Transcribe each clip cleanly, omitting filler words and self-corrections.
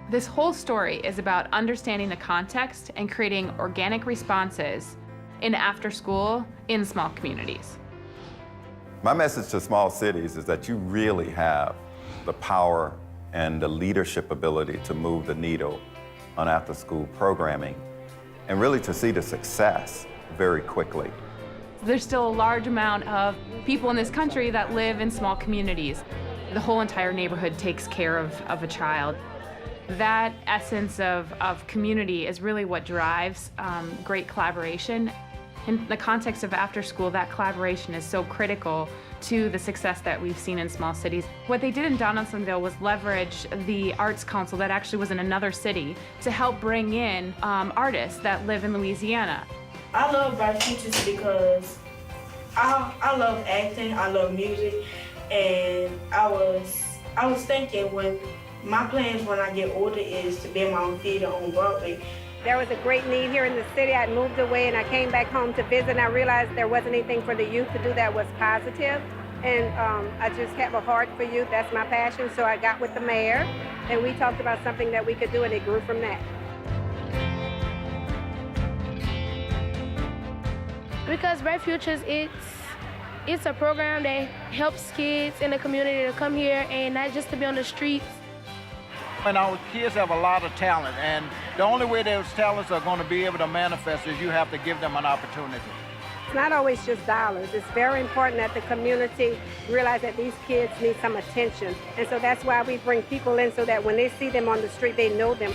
This whole story is about understanding the context and creating organic responses in after school in small communities. My message to small cities is that you really have the power and the leadership ability to move the needle on after-school programming and really to see the success very quickly. There's still a large amount of people in this country that live in small communities. The whole entire neighborhood takes care of a child. That essence of community is really what drives great collaboration. In the context of after school, that collaboration is so critical to the success that we've seen in small cities. What they did in Donaldsonville was leverage the Arts Council that actually was in another city to help bring in artists that live in Louisiana. I love Bright Futures because I love acting, I love music, and I was thinking when my plans when I get older is to build my own theater on Broadway. There was a great need here in the city. I moved away and I came back home to visit, and I realized there wasn't anything for the youth to do that was positive. And I just have a heart for youth. That's my passion. So I got with the mayor and we talked about something that we could do, and it grew from that. Because Bright Futures, it's a program that helps kids in the community to come here and not just to be on the streets. And our kids have a lot of talent, and the only way those talents are going to be able to manifest is you have to give them an opportunity. It's not always just dollars. It's very important that the community realize that these kids need some attention. And so that's why we bring people in so that when they see them on the street, they know them.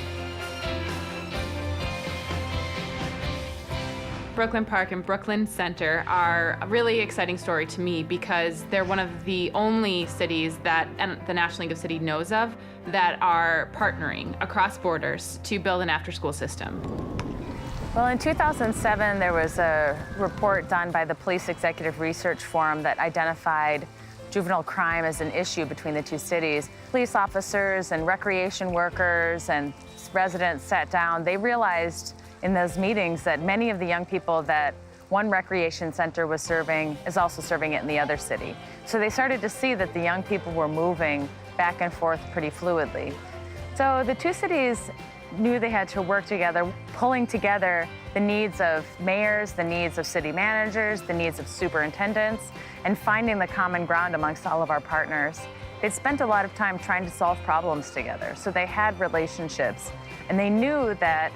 Brooklyn Park and Brooklyn Center are a really exciting story to me because they're one of the only cities that the National League of Cities knows of that are partnering across borders to build an after-school system. Well, in 2007, there was a report done by the Police Executive Research Forum that identified juvenile crime as an issue between the two cities. Police officers and recreation workers and residents sat down. They realized in those meetings that many of the young people that one recreation center was serving is also serving it in the other city. So they started to see that the young people were moving back and forth pretty fluidly. So the two cities knew they had to work together, pulling together the needs of mayors, the needs of city managers, the needs of superintendents, and finding the common ground amongst all of our partners. They spent a lot of time trying to solve problems together. So they had relationships, and they knew that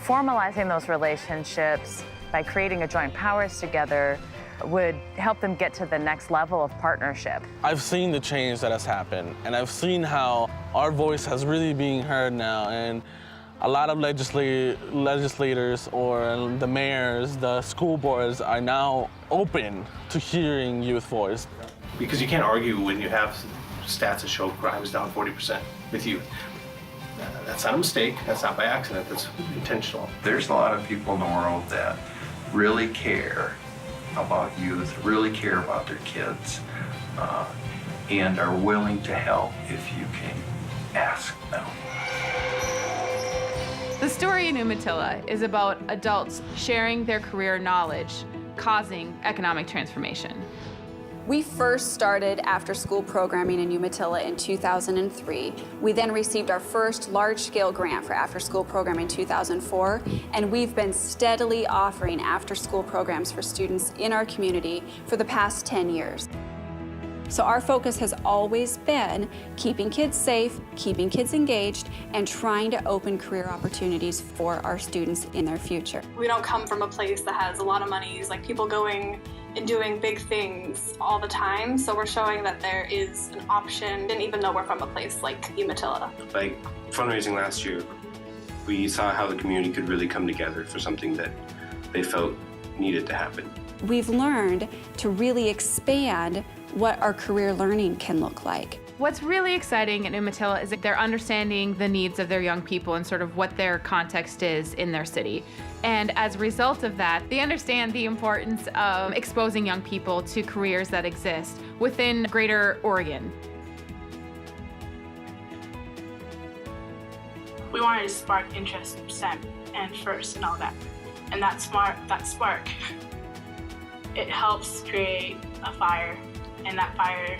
formalizing those relationships by creating a joint powers together would help them get to the next level of partnership. I've seen the change that has happened, and I've seen how our voice has really been heard now, and a lot of legislators or the mayors, the school boards are now open to hearing youth voice. Because you can't argue when you have stats that show crime is down 40% with youth. That's not a mistake, that's not by accident, that's intentional. There's a lot of people in the world that really care about youth, really care about their kids, and are willing to help if you can ask them. The story in Umatilla is about adults sharing their career knowledge, causing economic transformation. We first started after-school programming in Umatilla in 2003. We then received our first large-scale grant for after-school programming in 2004, and we've been steadily offering after-school programs for students in our community for the past 10 years. So our focus has always been keeping kids safe, keeping kids engaged, and trying to open career opportunities for our students in their future. We don't come from a place that has a lot of money, like people going and doing big things all the time, so we're showing that there is an option, and even though we're from a place like Umatilla. Like fundraising last year, we saw how the community could really come together for something that they felt needed to happen. We've learned to really expand what our career learning can look like. What's really exciting in Umatilla is that they're understanding the needs of their young people and sort of what their context is in their city. And as a result of that, they understand the importance of exposing young people to careers that exist within Greater Oregon. We wanted to spark interest in STEM and FIRST and all that. And that spark, it helps create a fire, and that fire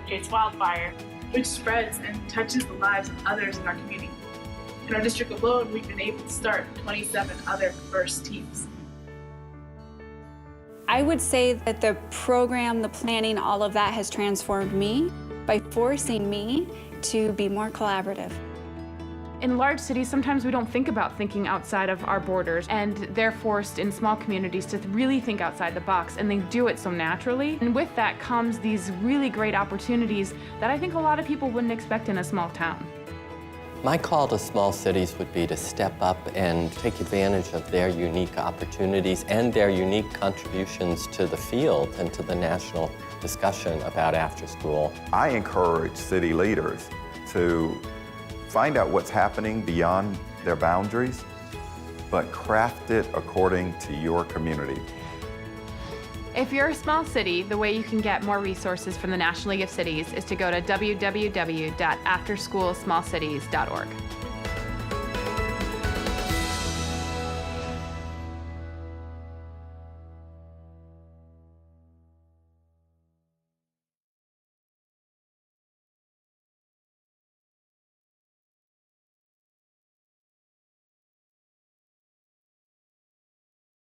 creates wildfire, which spreads and touches the lives of others in our community. In our district alone, we've been able to start 27 other diverse teams. I would say that the program, the planning, all of that has transformed me by forcing me to be more collaborative. In large cities, sometimes we don't think about thinking outside of our borders, and they're forced in small communities to really think outside the box, and they do it so naturally. And with that comes these really great opportunities that I think a lot of people wouldn't expect in a small town. My call to small cities would be to step up and take advantage of their unique opportunities and their unique contributions to the field and to the national discussion about after school. I encourage city leaders to find out what's happening beyond their boundaries, but craft it according to your community. If you're a small city, the way you can get more resources from the National League of Cities is to go to www.afterschoolsmallcities.org.